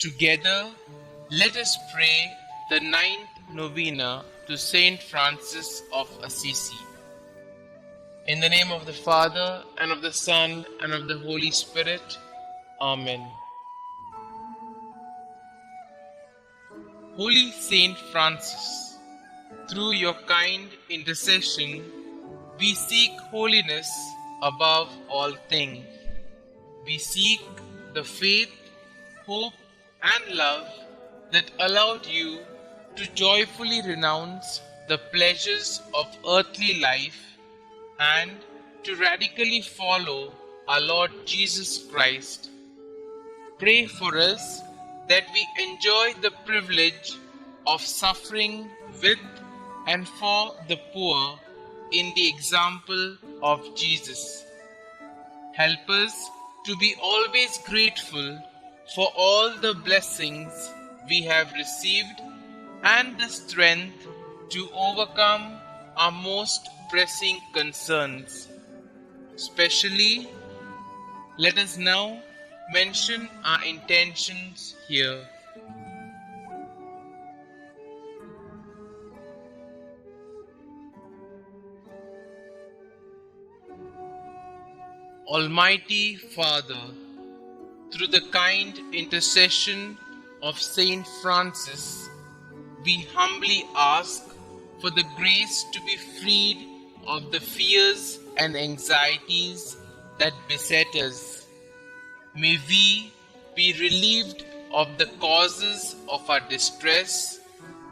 Together, let us pray the ninth Novena to St Francis of Assisi. In the name of the Father, and of the Son, and of the Holy Spirit. Amen. Holy Saint Francis, through your kind intercession, we seek holiness above all things. We seek the faith, hope, and love that allowed you to joyfully renounce the pleasures of earthly life and to radically follow our Lord Jesus Christ. Pray for us that we enjoy the privilege of suffering with and for the poor in the example of Jesus. Help us to be always grateful for all the blessings we have received and the strength to overcome our most pressing concerns. Especially, let us now mention our intentions here. Almighty Father, through the kind intercession of St Francis, we humbly ask for the grace to be freed of the fears and anxieties that beset us. May we be relieved of the causes of our distress,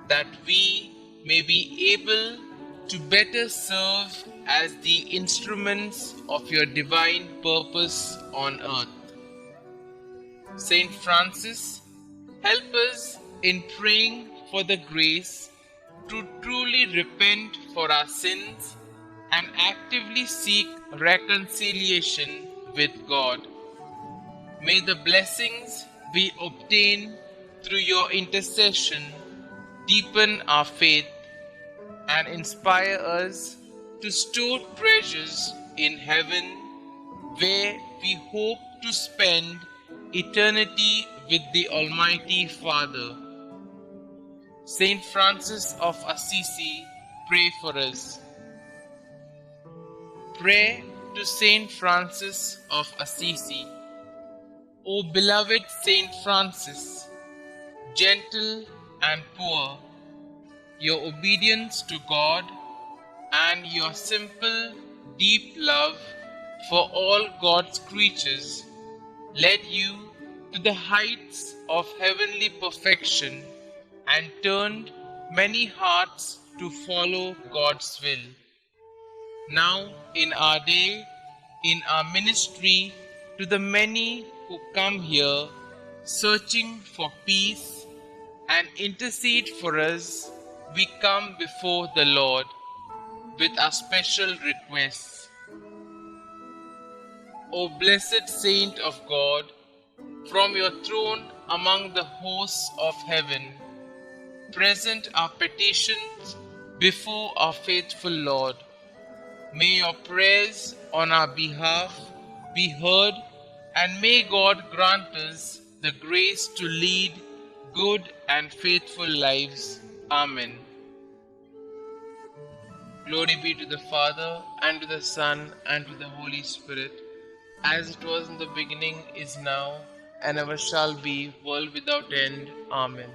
that we may be able to better serve as the instruments of your divine purpose on earth. Saint Francis, help us in praying for the grace to truly repent for our sins and actively seek reconciliation with God. May the blessings we obtain through your intercession deepen our faith and inspire us to store treasures in heaven, where we hope to spend eternity with the Almighty Father. Saint Francis of Assisi, pray for us. Pray to Saint Francis of Assisi. O beloved Saint Francis, gentle and poor, your obedience to God and your simple, deep love for all God's creatures led you to the heights of heavenly perfection and turned many hearts to follow God's will. Now, in our day, in our ministry, to the many who come here searching for peace and intercede for us, we come before the Lord with our special requests. O blessed Saint of God, from your throne among the hosts of heaven, present our petitions before our faithful Lord. May your prayers on our behalf be heard, and may God grant us the grace to lead good and faithful lives. Amen. Glory be to the Father, and to the Son, and to the Holy Spirit, as it was in the beginning, is now, and ever shall be, world without end. Amen.